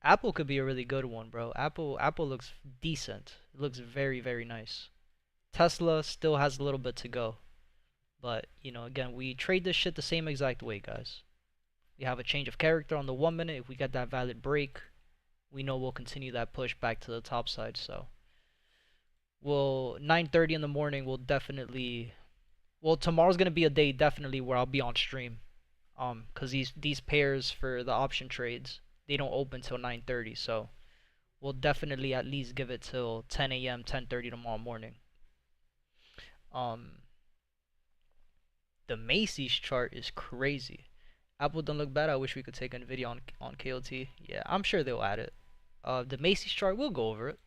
S1: Apple could be a really good one, bro. Apple looks decent. It looks very, very nice. Tesla still has a little bit to go. But, you know, again, we trade this shit the same exact way, guys. We have a change of character on the 1 minute. If we get that valid break, we know we'll continue that push back to the top side. So, we'll 9:30 in the morning. We'll definitely. Well, tomorrow's gonna be a day definitely where I'll be on stream. Cause these pairs for the option trades, they don't open till 9:30. So, we'll definitely at least give it till 10 a.m. 10:30 tomorrow morning. The Macy's chart is crazy. Apple don't look bad. I wish we could take a video on KOT. Yeah, I'm sure they'll add it. The Macy's chart, we'll go over it.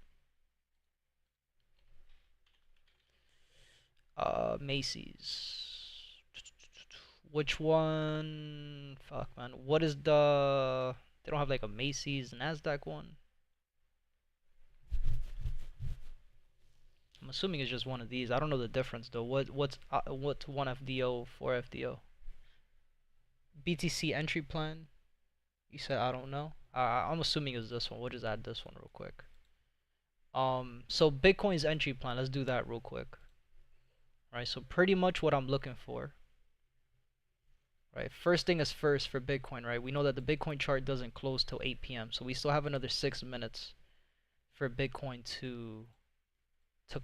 S1: Macy's. Which one? Fuck, man. What is the... They don't have like a Macy's NASDAQ one? I'm assuming it's just one of these. I don't know the difference though. What's 1FDO, 4FDO? BTC entry plan? You said I don't know. I'm assuming it's this one. We'll just add this one real quick. So Bitcoin's entry plan. Let's do that real quick. Right. So pretty much what I'm looking for. Right. First thing is first for Bitcoin. Right. We know that the Bitcoin chart doesn't close till 8 p.m. So we still have another 6 minutes for Bitcoin to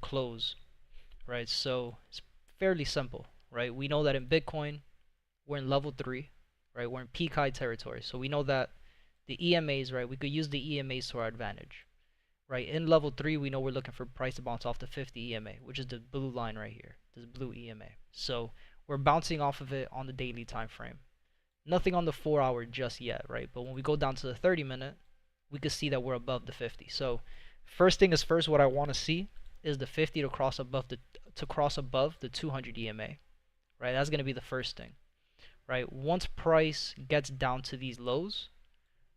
S1: close. Right. So it's fairly simple. Right. We know that in Bitcoin we're in level 3. Right. We're in peak high territory. So we know that the EMAs, right, we could use the EMAs to our advantage. Right, in level 3, we know we're looking for price to bounce off the 50 EMA, which is the blue line right here, this blue EMA. So we're bouncing off of it on the daily time frame. Nothing on the 4-hour just yet, right? But when we go down to the 30-minute, we can see that we're above the 50. So first thing is first, what I want to see is the 50 to cross above the 200 EMA. Right, that's going to be the first thing. Right, once price gets down to these lows,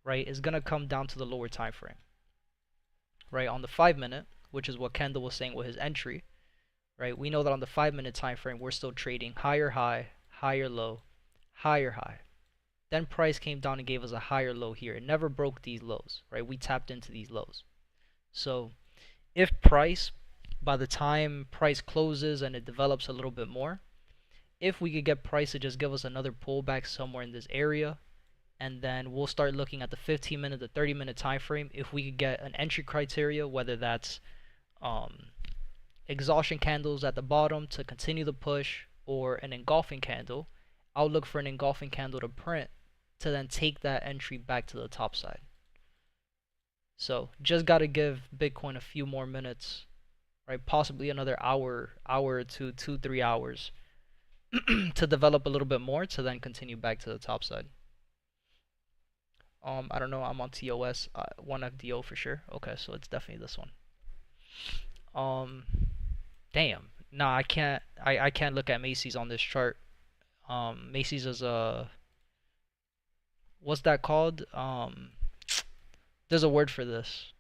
S1: right, is going to come down to the lower time frame. Right, on the 5-minute, which is what Kendall was saying with his entry, right, we know that on the 5-minute time frame we're still trading higher high, higher low, higher high. Then price came down and gave us a higher low here. It never broke these lows, right? We tapped into these lows. So if price, by the time price closes and it develops a little bit more, if we could get price to just give us another pullback somewhere in this area, and then we'll start looking at the 15-minute, the 30-minute time frame. If we could get an entry criteria, whether that's exhaustion candles at the bottom to continue the push, or an engulfing candle, I'll look for an engulfing candle to print to then take that entry back to the top side. So just got to give Bitcoin a few more minutes, right? Possibly another hour or two, 3 hours to develop a little bit more to then continue back to the top side. I don't know. I'm on TOS, 1FDO for sure. Okay, so it's definitely this one. Damn. Nah, I can't. I can't look at Macy's on this chart. Macy's is a, what's that called? There's a word for this.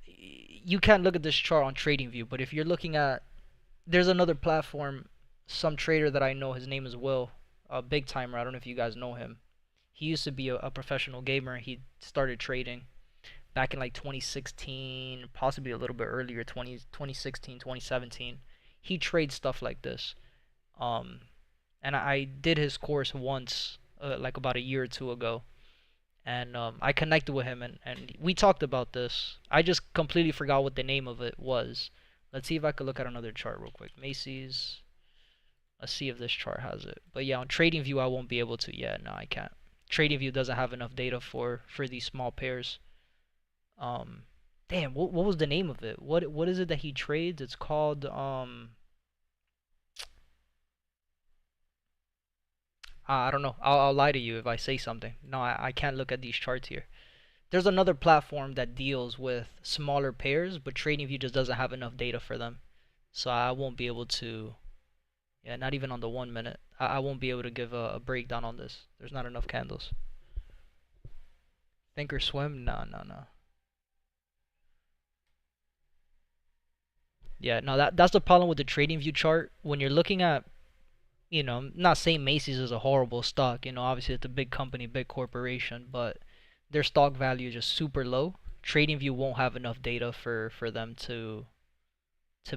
S1: You can't look at this chart on TradingView, but if you're looking at, there's another platform, some trader that I know, his name is Will, a big timer. I don't know if you guys know him. He used to be a professional gamer. He started trading back in like 2016, possibly a little bit earlier, 2016, 2017. He trades stuff like this. Um, and I did his course once, like about a year or two ago. And I connected with him and we talked about this. I just completely forgot what the name of it was. Let's see if I could look at another chart real quick. Macy's. Let's see if this chart has it. But yeah, on TradingView I won't be able to. Yeah, no, I can't. TradingView doesn't have enough data for these small pairs. Um, damn, what was the name of it? What is it that he trades? It's called I don't know. I'll lie to you if I say something. No, I can't look at these charts here. There's another platform that deals with smaller pairs, but TradingView just doesn't have enough data for them. So I won't be able to, yeah, not even on the 1 minute. I won't be able to give a breakdown on this. There's not enough candles. Thinkorswim? No, no, no. Yeah, no, that's the problem with the TradingView chart. When you're looking at, I'm not saying Macy's is a horrible stock. Obviously it's a big company, big corporation, but their stock value is just super low. TradingView won't have enough data for them to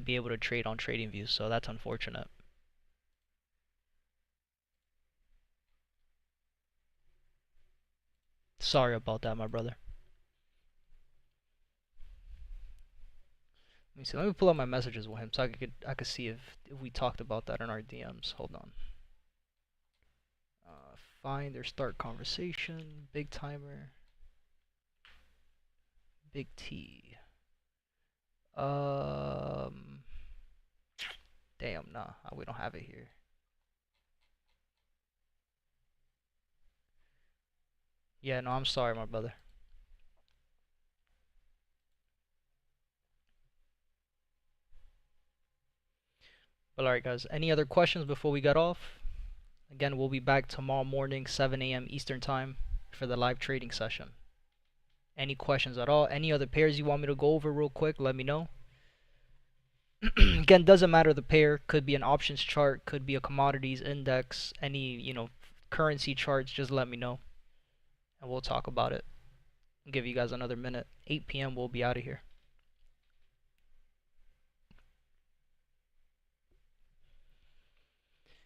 S1: be able to trade on TradingView, so that's unfortunate. Sorry about that, my brother. Let me see. Let me pull up my messages with him so I could see if we talked about that in our DMs. Hold on. Find or start conversation. Big timer. Big T. Damn, nah, we don't have it here. Yeah, no, I'm sorry, my brother. But alright, guys, any other questions before we get off? Again, we'll be back tomorrow morning, 7 a.m. Eastern Time for the live trading session. Any questions at all? Any other pairs you want me to go over real quick? Let me know. Again, doesn't matter the pair. Could be an options chart, could be a commodities index, any, currency charts, just let me know. And we'll talk about it. I'll give you guys another minute. 8 p.m. we'll be out of here.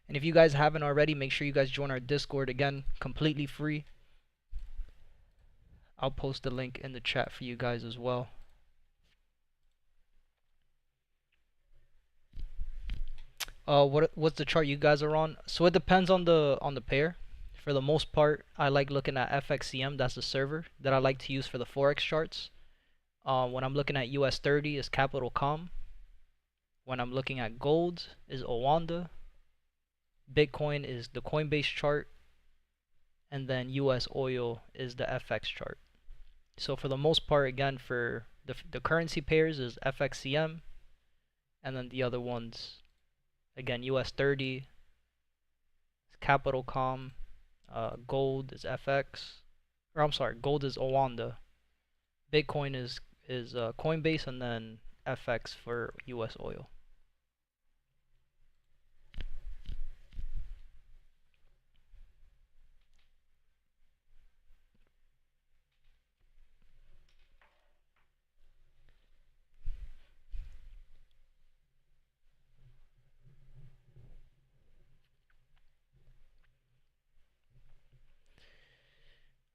S1: And if you guys haven't already, make sure you guys join our Discord. Again, completely free. I'll post the link in the chat for you guys as well. What's the chart you guys are on? So it depends on the pair. For the most part, I like looking at FXCM. That's the server that I like to use for the forex charts. When I'm looking at US30 is Capital Com. When I'm looking at gold is Owanda. Bitcoin is the Coinbase chart. And then US oil is the FX chart. So for the most part, again, for the currency pairs is FXCM. And then the other ones, again, US30 is Capital Com. Gold is FX. Or I'm sorry, gold is Owanda. Bitcoin is Coinbase, and then FX for US oil.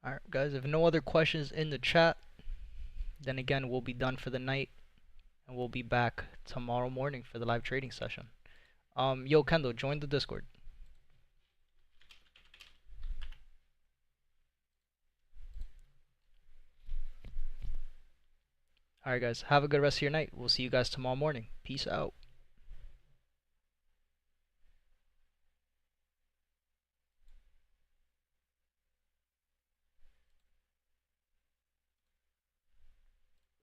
S1: Alright, guys, if no other questions in the chat, then again, we'll be done for the night, and we'll be back tomorrow morning for the live trading session. Yo, Kendall, join the Discord. Alright, guys, have a good rest of your night. We'll see you guys tomorrow morning. Peace out.